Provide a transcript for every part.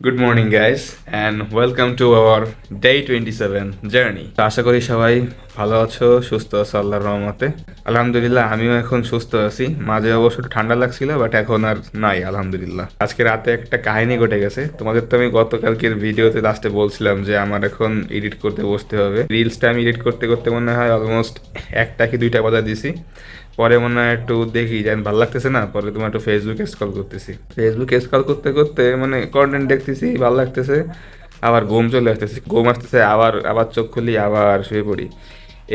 Good morning, guys, and welcome to our day 27 journey. তো আশা করি সবাই ভালো আছো, সুস্থ আছো আল্লাহর রহমতে। আলহামদুলিল্লাহ আমিও এখন সুস্থ আছি। মাঝে অবশ্য একটু ঠান্ডা লাগছিল, বাট এখন আর নাই আলহামদুলিল্লাহ। আজকে রাতে একটা কাহিনী ঘটে গেছে। তোমাদের তো আমি গতকালকের ভিডিওতে লাস্টে বলছিলাম যে আমার এখন এডিট করতে বসতে হবে। রিলসটা আমি এডিট করতে করতে মনে হয় অলমোস্ট একটা কি দুইটা বাজা দিছি। পরে মনে হয় একটু দেখি যে ভালো লাগতেছে না, পরে তোমার একটু ফেসবুকে স্ক্রল করতেছি। ফেসবুকে স্ক্রল করতে করতে মানে কন্টেন্ট দেখতেছি, ভালো লাগতেছে, আবার ঘুম চলে আসতেছে, ঘুম আসতেছে, আবার আবার চোখ খুলি, আবার শুয়ে পড়ি।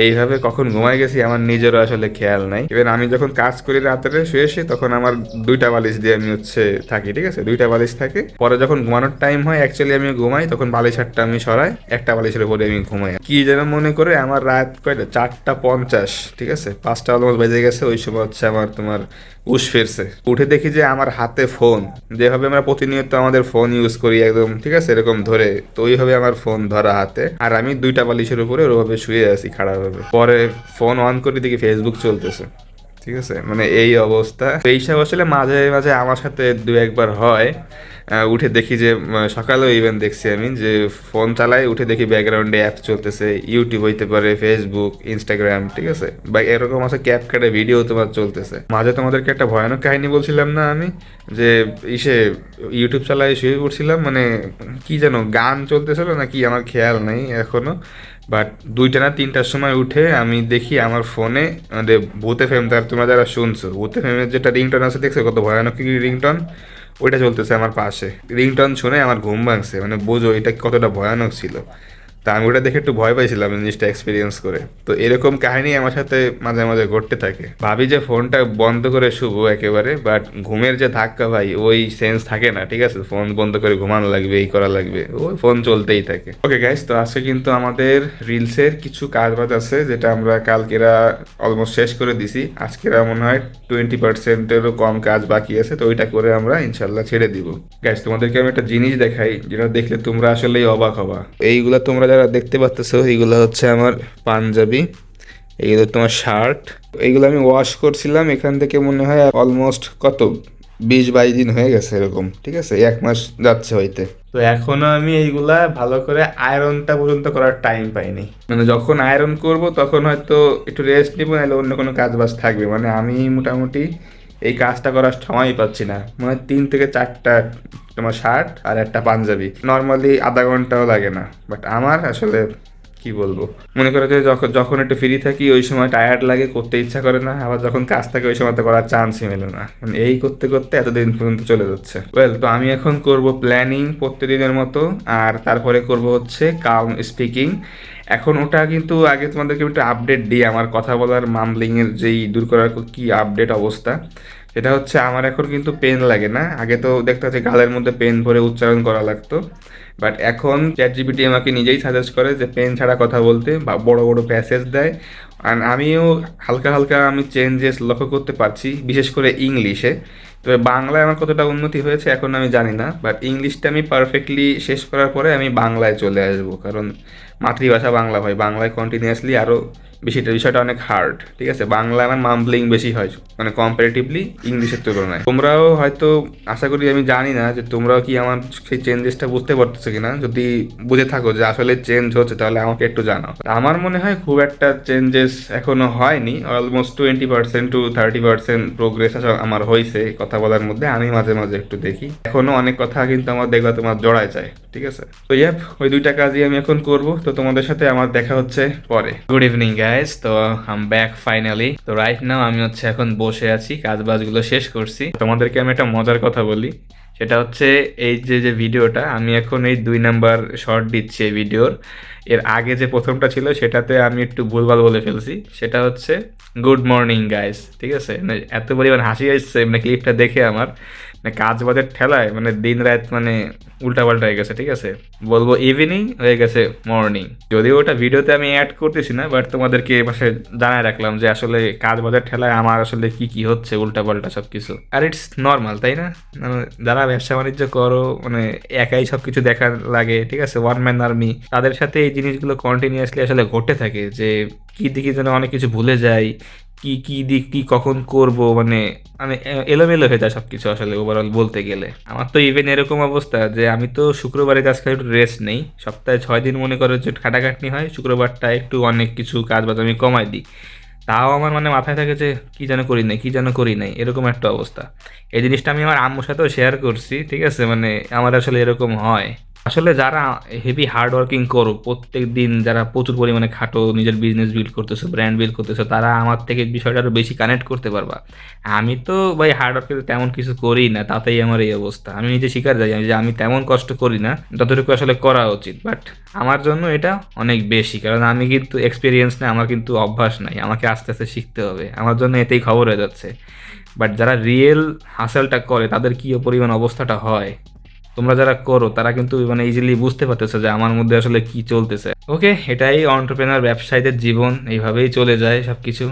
এইভাবে কখন ঘুমাই গেছি আমার নিজেরও আসলে খেয়াল নাই। এবার আমি যখন কাজ করি রাত্রে শুয়ে এসে, তখন আমার দুইটা বালিশ দিয়ে আমি থাকি, ঠিক আছে, দুইটা বালিশ থাকে। পরে যখন ঘুমানোর টাইম হয় অ্যাকচুয়ালি আমি ঘুমাই, তখন বালিশ হাটটা আমি সরাই, একটা বালিশের উপরে আমি ঘুমাই। কি যেন মনে করে আমার রাত কয়টা 4:50, ঠিক আছে, 5টা অলমোস্ট বেজে গেছে। ওই সময় আমার তোমার উশ ফিরছে। উঠে দেখি যে আমার হাতে ফোন, যেভাবে আমরা প্রতিনিয়ত আমাদের ফোন ইউজ করি একদম, ঠিক আছে, এরকম ধরে, তো ওইভাবে আমার ফোন ধরা হাতে, আর আমি দুইটা বালিশের উপরে ওভাবে শুয়ে আছি খাড়া ভাবে। পরে ফোন অন করে দেখি ফেসবুক চলতেছে, ঠিক আছে, মানে এই অবস্থা। তো এইসব আসলে মাঝে মাঝে আমার সাথে দু একবার হয়। উঠে দেখি যে সকালেও ইভেন দেখছি আমি যে ফোন চালাই, উঠে দেখি ব্যাকগ্রাউন্ডে অ্যাপ চলতেছে, ইউটিউব হইতে পারে, ফেসবুক, ইনস্টাগ্রাম, ঠিক আছে, বা এরকম আছে ক্যাপ কাটে ভিডিও তোমার চলতেছে। মাঝে তোমাদেরকে একটা ভয়ানক কাহিনী বলছিলাম না আমি, যে ইসে ইউটিউব চালাই শুয়ে পড়ছিলাম, মানে কি যেন গান চলতেছিল নাকি আমার খেয়াল নাই এখনো। বাট 2টা না 3টার সময় উঠে আমি দেখি আমার ফোনে আমাদের ভূতে ফেম, তার তোমরা যারা শুনছো, ভূতে ফেমের যেটা রিংটন আছে দেখছো, কত ভয়ানক কি রিংটন, ওইটা চলতেছে আমার পাশে। রিংটন শুনে আমার ঘুম ভাঙছে, মানে বোঝো এটা কতটা ভয়ানক ছিল। তা আমি ওটা দেখে একটু ভয় পাইছিলাম জিনিসটা এক্সপিরিয়েন্স করে। তো এরকম কাহিনী আমার সাথে মাঝে মাঝে ঘটতে থাকে। ভাবি যে ফোনটা বন্ধ করে শুবো একেবারে, বাট ঘুমের যে ধাক্কা ভাই, ওই সেন্স থাকে না, ঠিক আছে, ফোন বন্ধ করে ঘুমানো লাগবে, এই করা লাগবে, ওই ফোন চলতেই থাকে। ওকে গাইস, তো আজকে কিন্তু আমাদের রিলসের কিছু কাজ বাজ আছে, যেটা আমরা কালকেরা অলমোস্ট শেষ করে দিছি। আজকেরা মনে হয় 20%-এরও কম কাজ বাকি আছে, তো ওইটা করে আমরা ইনশাল্লাহ ছেড়ে দিব। গাইস, তোমাদেরকে আমি একটা জিনিস দেখাই, যেটা দেখলে তোমরা আসলেই অবাক হবা। এইগুলা তোমরা যারা দেখতে পাচ্তেছো, এইগুলো হচ্ছে আমার পাঞ্জাবি, এইগুলো তোমার শার্ট। এইগুলো আমি ওয়াশ করছিলাম, এখান থেকে মনে হয় অলমোস্ট কত 20-22 দিন হয়ে গেছে এরকম, ঠিক আছে, 1 মাস যাচ্ছে হইতে। তো এখনো আমি এইগুলা ভালো করে আয়রনটা পর্যন্ত করার টাইম পাইনি। মানে যখন আয়রন করব তখন হয়তো একটু রেস্ট নিবো, নাহলে অন্য কোনো কাজ বাজ থাকবে। মানে আমি মোটামুটি এই কাজটা করার সময়ই পাচ্ছি না। মানে 3 থেকে 4টা তোমার শার্ট আর একটা পাঞ্জাবি, নর্মালি আধা ঘন্টাও লাগে না। বাট আমার আসলে কি বলবো, মনে করে যে যখন যখন একটু ফ্রি থাকি ওই সময় টায়ার্ড লাগে, করতে ইচ্ছা করে না, আবার যখন কাজ থাকে ওই সময় তো করার চান্সই মেলে না। মানে এই করতে করতে এতদিন পর্যন্ত চলে যাচ্ছে। ওয়েল, তো আমি এখন করব প্ল্যানিং প্রত্যেকদিনের মতো, আর তারপরে করব হচ্ছে কাম স্পিকিং। এখন ওটা কিন্তু আগে তোমাদেরকে একটু আপডেট দিই, আমার কথা বলার মামলিংয়ের যেই দূর করার কি আপডেট অবস্থা। সেটা হচ্ছে আমার এখন কিন্তু পেন লাগে না। আগে তো দেখতে হচ্ছে গালের মধ্যে পেন ভরে উচ্চারণ করা লাগতো, বাট এখন চ্যাটজিপিটি আমাকে নিজেই সাজেস্ট করে যে পেন ছাড়া কথা বলতে, বা বড় বড় প্যাসেজ দেয়। আর আমিও হালকা হালকা আমি চেঞ্জেস লক্ষ্য করতে পারছি, বিশেষ করে ইংলিশে। তবে বাংলায় আমার কতটা উন্নতি হয়েছে এখন আমি জানি না, বাট ইংলিশটা আমি পারফেক্টলি শেষ করার পরে আমি বাংলায় চলে আসবো, কারণ মাতৃভাষা বাংলা হয়, বাংলায় কন্টিনিউয়াসলি আরও বিষয়টা অনেক হার্ড, ঠিক আছে, বাংলায় আমার মাম্বলিং বেশি হয়, মানে কম্পারেটিভলি ইংলিশের তুলনায়। তোমরাও হয়তো, আশা করি, আমি জানি না যে তোমরাও কি আমার সেই চেঞ্জেসটা বুঝতে পারতেছো কিনা। যদি বুঝে থাকো যে আসলে চেঞ্জ হচ্ছে, তাহলে আমাকে একটু জানাও। আমার মনে হয় খুব একটা চেঞ্জেস এখনো হয়নি, অলমোস্ট 20% to 30% প্রোগ্রেস আমার হয়েছে কথা বলার মধ্যে। আমি মাঝে মাঝে একটু দেখি, এখনো অনেক কথা কিন্তু আমার দেখবা তোমার জড়ায় যায়, ঠিক আছে। তো ইয়াপ, ওই দুইটা কাজই আমি এখন করব। তো তোমাদের সাথে আমার দেখা হচ্ছে পরে। গুড ইভিনিং গাইস, তো আম ব্যাক ফাইনালি। তো রাইট নাও আমি এখন বসে আছি, কাজ বাজগুলো শেষ করছি। তোমাদেরকে আমি একটা মজার কথা বলি, সেটা হচ্ছে এই যে যে ভিডিওটা আমি এখন এই 2 নাম্বার শর্ট দিচ্ছি এই ভিডিওর, এর আগে যে প্রথমটা ছিল সেটাতে আমি একটু ভুলভাল বলে ফেলছি। সেটা হচ্ছে গুড মর্নিং গাইস, ঠিক আছে। মানে এত পরিমাণ হাসি আসছে মানে ক্লিপটা দেখে আমার, মানে কাজ বাজের ঠেলায় মানে দিন রাত মানে উল্টাপাল্টা হয়ে গেছে, ঠিক আছে। বলবো ইভিনিং হয়ে গেছে মর্নিং। যদিও ওটা ভিডিওতে আমি অ্যাড করতেছি না, বাট তোমাদেরকে এ পাশে জানায় রাখলাম যে আসলে কাজ বাজার ঠেলায় আমার আসলে কি কি হচ্ছে উল্টাপাল্টা সব কিছু। আর ইটস নর্মাল, তাই না? মানে যারা ব্যবসা বাণিজ্য করো, মানে একাই সব কিছু দেখা লাগে, ঠিক আছে, ওয়ান ম্যান আর্মি, তাদের সাথে এই জিনিসগুলো কন্টিনিউয়াসলি আসলে ঘটে থাকে, যে কী দিকে যেন অনেক কিছু ভুলে যাই, কী দিক কী কখন করব, মানে মানে এলোমেলো হয়ে যায় সব কিছু আসলে ওভারঅল বলতে গেলে। আমার তো ইভেন এরকম অবস্থা যে আমি তো শুক্রবারে আজকাল একটু রেস্ট নেই, সপ্তাহে 6 দিন মনে করো যে খাটাখাটনি হয়, শুক্রবারটা একটু অনেক কিছু কাজ বাজ আমি কমাই দিই। তাও আমার মানে মাথায় থাকে যে কী যেন করি নাই, কী যেন করি নাই, এরকম একটা অবস্থা। এই জিনিসটা আমি আমার আম্মুর সাথেও শেয়ার করছি, ঠিক আছে? মানে আমার আসলে এরকম হয়। আসলে যারা হেভি হার্ড ওয়ার্কিং করো, প্রত্যেক দিন যারা প্রচুর পরিমাণে খাটো, নিজের বিজনেস বিল্ড করতেছো, ব্র্যান্ড বিল্ড করতেছো, তারা আমার থেকে বিষয়টা আরও বেশি কানেক্ট করতে পারবা। আমি তো ভাই হার্ড ওয়ার্কের তেমন কিছু করি না, তাতেই আমার এই অবস্থা। আমি নিজে স্বীকার যাই যে আমি তেমন কষ্ট করি না যতটুকু আসলে করা উচিত, বাট আমার জন্য এটা অনেক বেশি, কারণ আমি কিন্তু এক্সপিরিয়েন্স না, আমার কিন্তু অভ্যাস নাই, আমাকে আস্তে আস্তে শিখতে হবে। আমার জন্য এতেই খবর হয়ে যাচ্ছে। বাট যারা রিয়েল হাসেলটা করে তাদের কী পরিমাণ অবস্থাটা হয়, তোমরা যারা করো তারা কিন্তু মানে ইজিলি বুঝতে পারতেছো যে আমার মধ্যে আসলে কি চলতেছে। ওকে, এটাই অন্টারপ্রেনার, ব্যবসায়ীদের জীবন, এইভাবেই চলে যায় সব কিছু।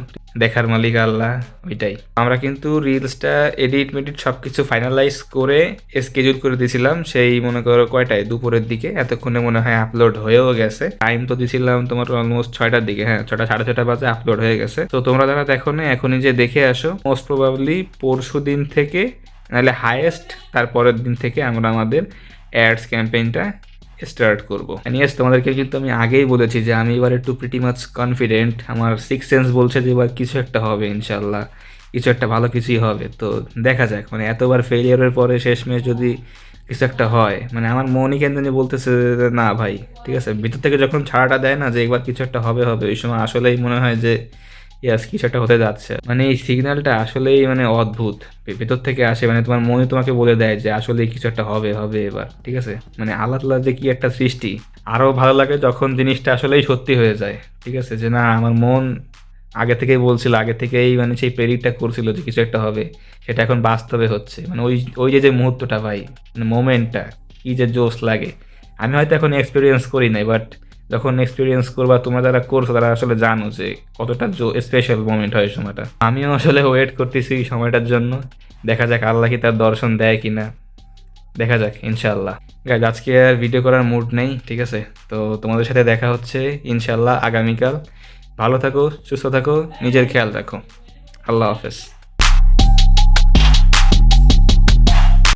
দেখার মালিক আল্লাহ, ওইটাই। আমরা কিন্তু রিলসটা এডিট মেডিট সব কিছু ফাইনালাইজ করে স্কেডিউল করে দিয়েছিলাম, সেই মনে করো কয়টায়, দুপুরের দিকে। এতক্ষণে মনে হয় আপলোড হয়েও গেছে। টাইম তো দিয়েছিলাম তোমার অলমোস্ট 6টার দিকে, হ্যাঁ 6টা 6:30 বাজে আপলোড হয়ে গেছে। তো তোমরা যারা দেখো না এখনই যে দেখে আসো, মোস্ট প্রবাবলি পরশু দিন থেকে, নাহলে হায়েস্ট তারপরের দিন থেকে আমরা আমাদের অ্যাডস ক্যাম্পেইনটা স্টার্ট করবো। ইয়েস, তোমাদেরকে কিন্তু আমি আগেই বলেছি যে আমি এবার একটু প্রিটি মাচ কনফিডেন্ট, আমার সিক্স সেন্স বলছে যে এবার কিছু একটা হবে ইনশাল্লাহ, কিছু একটা ভালো কিছুই হবে। তো দেখা যাক, মানে এতবার ফেলিয়ারের পরে শেষমেশ যদি কিছু একটা হয়, মানে আমার মনই কেন জানি বলতেছে যে না ভাই, ঠিক আছে। ভিতর থেকে যখন ছাড়াটা দেয় না যে এবার কিছু একটা হবে হবে, ওই সময় আসলেই মনে হয় যে ইয়াস কিছু একটা হতে যাচ্ছে। মানে এই সিগন্যালটা আসলেই মানে অদ্ভুত, ভেতর থেকে আসে, মানে তোমার মনে তোমাকে বলে দেয় যে আসলে কিছু একটা হবে হবে এবার, ঠিক আছে। মানে আল্লাহ তাআলা যে কি একটা সৃষ্টি। আরও ভালো লাগে যখন জিনিসটা আসলেই সত্যি হয়ে যায়, ঠিক আছে, যে না আমার মন আগে থেকেই বলছিল, আগে থেকেই মানে সেই প্রেডিক্টটা করছিল যে কিছু একটা হবে, সেটা এখন বাস্তবে হচ্ছে। মানে ওই ওই যে মুহূর্তটা ভাই, মানে মোমেন্টটা কি যে জোশ লাগে। আমি হয়তো এখন এক্সপিরিয়েন্স করি নাই, বাট যখন এক্সপিরিয়েন্স করবা, তোমরা যারা করছো তারা আসলে জানো যে কতটা স্পেশাল মোমেন্ট হয় সময়টা। আমিও আসলে ওয়েট করতেছি এই সময়টার জন্য। দেখা যাক আল্লাহ কি তার দর্শন দেয় কিনা, দেখা যাক ইনশাল্লাহ। গাইজ, আজকে আর ভিডিও করার মুড নেই, ঠিক আছে। তো তোমাদের সাথে দেখা হচ্ছে ইনশাল্লাহ আগামীকাল। ভালো থাকো, সুস্থ থাকো, নিজের খেয়াল রাখো। আল্লাহ হাফেজ।